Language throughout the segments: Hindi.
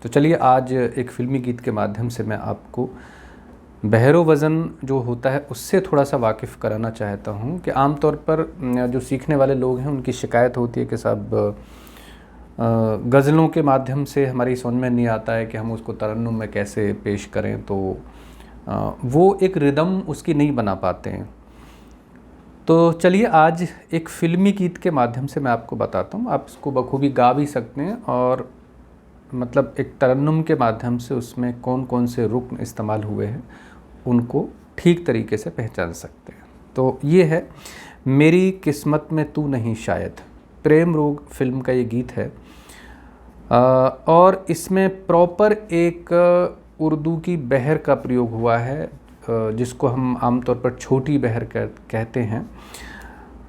तो चलिए आज एक फ़िल्मी गीत के माध्यम से मैं आपको बहरो वज़न जो होता है उससे थोड़ा सा वाकिफ़ कराना चाहता हूँ कि आम तौर पर जो सीखने वाले लोग हैं उनकी शिकायत होती है कि साहब गज़लों के माध्यम से हमारी समझ में नहीं आता है कि हम उसको तरन्नुम में कैसे पेश करें, तो वो एक रिदम उसकी नहीं बना पाते हैं। तो चलिए आज एक फ़िल्मी गीत के माध्यम से मैं आपको बताता हूँ, आप इसको बखूबी गा भी सकते हैं और मतलब एक तरन्नुम के माध्यम से उसमें कौन कौन से रुक्न इस्तेमाल हुए हैं उनको ठीक तरीके से पहचान सकते हैं। तो ये है मेरी किस्मत में तू नहीं शायद, प्रेम रोग फिल्म का ये गीत है। और इसमें प्रॉपर एक उर्दू की बहर का प्रयोग हुआ है, जिसको हम आमतौर पर छोटी बहर कहते हैं।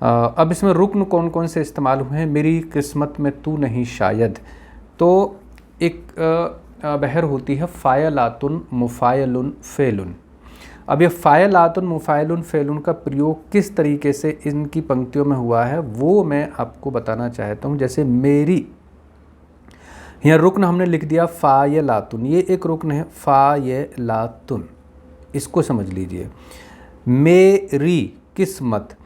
अब इसमें रुक्न कौन कौन से इस्तेमाल हुए हैं, मेरी किस्मत में तू नहीं शायद, तो एक बहर होती है फ़ायलातुन मुफ़ायलुन फ़ेलुन। अब ये फ़ायलातुन मुफ़ायलुन फ़ेलुन का प्रयोग किस तरीके से इनकी पंक्तियों में हुआ है वो मैं आपको बताना चाहता हूँ। जैसे मेरी, यहाँ रुक्न हमने लिख दिया फ़ायलातुन, ये एक रुक्न है फ़ायलातुन, इसको समझ लीजिए। मेरी किस्मत,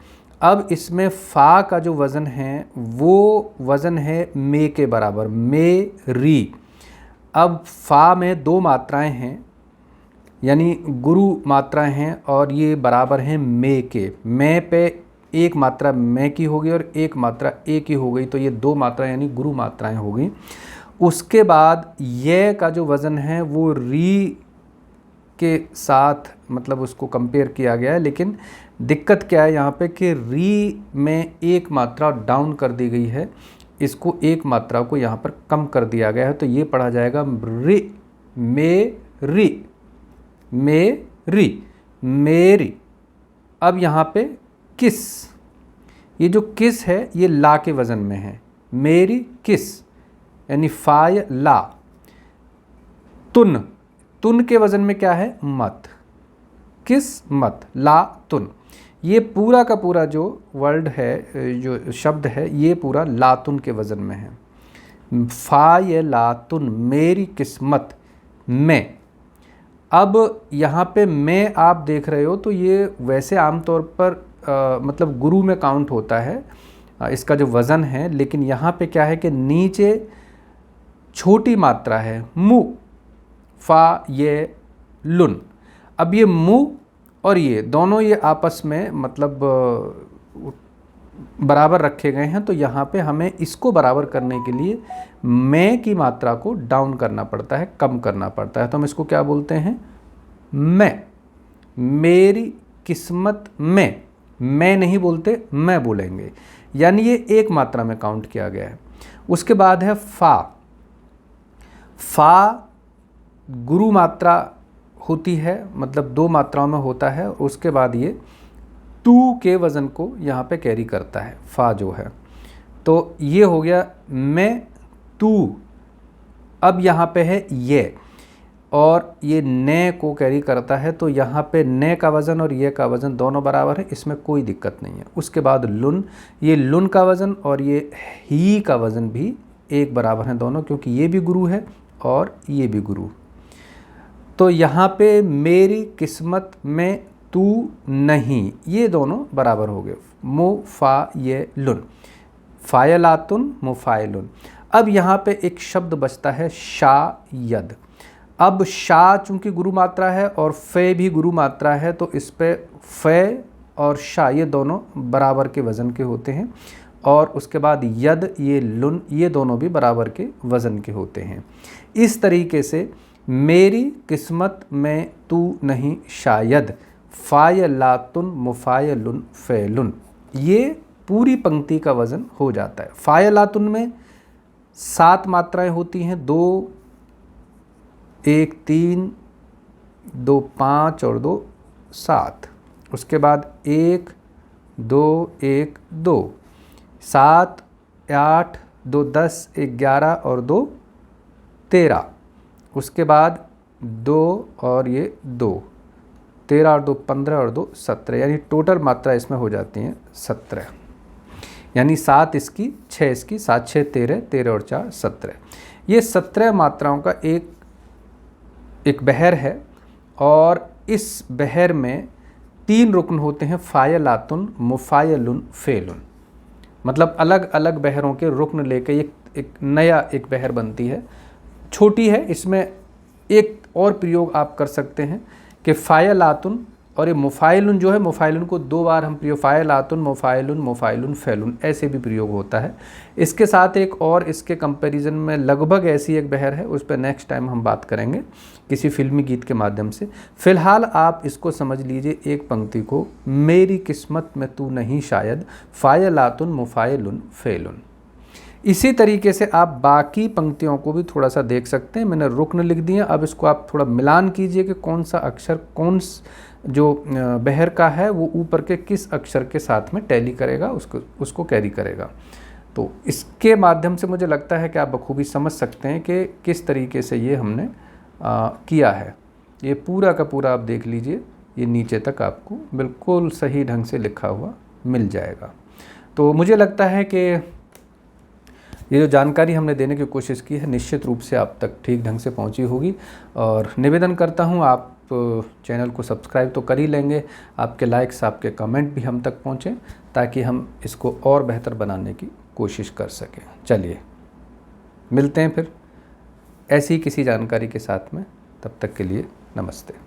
अब इसमें फ़ा का जो वज़न है वो वज़न है मे के बराबर, मेरी। अब फ़ा में दो मात्राएं हैं यानी गुरु मात्राएं हैं और ये बराबर हैं मे के। मे पे एक मात्रा मे की होगी और एक मात्रा ए की हो गई, तो ये दो मात्राएं यानी गुरु मात्राएं हो गई। उसके बाद ये का जो वज़न है वो री के साथ मतलब उसको कंपेयर किया गया है, लेकिन दिक्कत क्या है यहाँ पे कि री में एक मात्रा डाउन कर दी गई है, इसको एक मात्रा को यहाँ पर कम कर दिया गया है, तो ये पढ़ा जाएगा रि, मेरी, मेरी, मेरी। अब यहाँ पे किस, ये जो किस है ये ला के वज़न में है, मेरी किस यानी फ़ाय ला। तुन, तुन के वज़न में क्या है, मत, किस मत, ला तुन। ये पूरा का पूरा जो वर्ड है, जो शब्द है, ये पूरा लातुन के वज़न में है। फ़ाय लातुन, मेरी किस्मत में। अब यहाँ पे मैं आप देख रहे हो तो ये वैसे आमतौर पर मतलब गुरु में काउंट होता है इसका जो वज़न है, लेकिन यहाँ पे क्या है कि नीचे छोटी मात्रा है मु, फ़ा ये लुन। अब ये मु और ये दोनों ये आपस में मतलब बराबर रखे गए हैं, तो यहाँ पे हमें इसको बराबर करने के लिए मैं की मात्रा को डाउन करना पड़ता है, कम करना पड़ता है। तो हम इसको क्या बोलते हैं, मैं, मेरी किस्मत में। मैं नहीं बोलते, मैं बोलेंगे, यानी ये एक मात्रा में काउंट किया गया है। उसके बाद है फ़ा, फ़ा गुरु मात्रा होती है, मतलब दो मात्राओं में होता है। उसके बाद ये तू के वज़न को यहाँ पे कैरी करता है, फ़ा जो है। तो ये हो गया मैं तू। अब यहाँ पे है ये, और ये ने को कैरी करता है, तो यहाँ पे ने का वज़न और ये का वज़न दोनों बराबर है, इसमें कोई दिक्कत नहीं है। उसके बाद लुन, ये लुन का वज़न और ये ही का वज़न भी एक बराबर हैं दोनों, क्योंकि ये भी गुरु है और ये भी गुरु। तो यहाँ पे मेरी किस्मत में तू नहीं, ये दोनों बराबर हो गए, मुफ़ा ये लुन, फ़ायलातुन मुफ़ायलुन। अब यहाँ पे एक शब्द बचता है शायद। अब शा चूँकि गुरु मात्रा है और फ़े भी गुरु मात्रा है, तो इस पे फ़े और शा ये दोनों बराबर के वज़न के होते हैं, और उसके बाद यद ये लुन ये दोनों भी बराबर के वज़न के होते हैं। इस तरीके से मेरी किस्मत में तू नहीं शायद, फ़ायलातुन मुफ़ायलुन फ़ेलुन, ये पूरी पंक्ति का वज़न हो जाता है। फ़ायलातुन में 7 मात्राएं होती हैं, 2 1 3 2 5 और 2 7। उसके बाद 1 2 1 2 7 8 2 10 11 और 2 13। उसके बाद 2 और ये 2, 13 और 2 15 और 2 17, यानी टोटल मात्रा इसमें हो जाती हैं 17, यानी 7 इसकी 6 इसकी, 7 6 13, 13 और 4 17। ये 17 मात्राओं का एक बहर है और इस बहर में 3 रुकन होते हैं, फ़ायलातुन, मुफ़ायलुन, फ़ेलुन। मतलब अलग अलग बहरों के रुकन लेके एक नया एक बहर बनती है। छोटी है, इसमें एक और प्रयोग आप कर सकते हैं कि फ़ायलातुन और ये मुफ़ाइलुन जो है, मुफ़ाइलुन को 2 बार हम प्रयोग, फ़ायलातुन, मुफ़ाइलुन, मुफ़ाइलुन, फ़ेलुन ऐसे भी प्रयोग होता है। इसके साथ एक और इसके कंपैरिजन में लगभग ऐसी एक बहर है, उस पर नेक्स्ट टाइम हम बात करेंगे किसी फिल्मी गीत के माध्यम से। फ़िलहाल आप इसको समझ लीजिए एक पंक्ति को, मेरी किस्मत में तू नहीं शायद, फ़ायलातुन, मुफ़ाइलुन, फ़ेलुन। इसी तरीके से आप बाकी पंक्तियों को भी थोड़ा सा देख सकते हैं। मैंने रुकन लिख दिया, अब इसको आप थोड़ा मिलान कीजिए कि कौन सा अक्षर जो बहर का है वो ऊपर के किस अक्षर के साथ में टैली करेगा, उसको कैरी करेगा। तो इसके माध्यम से मुझे लगता है कि आप बखूबी समझ सकते हैं कि किस तरीके से ये हमने किया है। ये पूरा का पूरा आप देख लीजिए, ये नीचे तक आपको बिल्कुल सही ढंग से लिखा हुआ मिल जाएगा। तो मुझे लगता है कि ये जो जानकारी हमने देने की कोशिश की है निश्चित रूप से आप तक ठीक ढंग से पहुंची होगी। और निवेदन करता हूं, आप चैनल को सब्सक्राइब तो कर ही लेंगे, आपके लाइक्स, आपके कमेंट भी हम तक पहुंचें ताकि हम इसको और बेहतर बनाने की कोशिश कर सकें। चलिए मिलते हैं फिर ऐसी किसी जानकारी के साथ में, तब तक के लिए नमस्ते।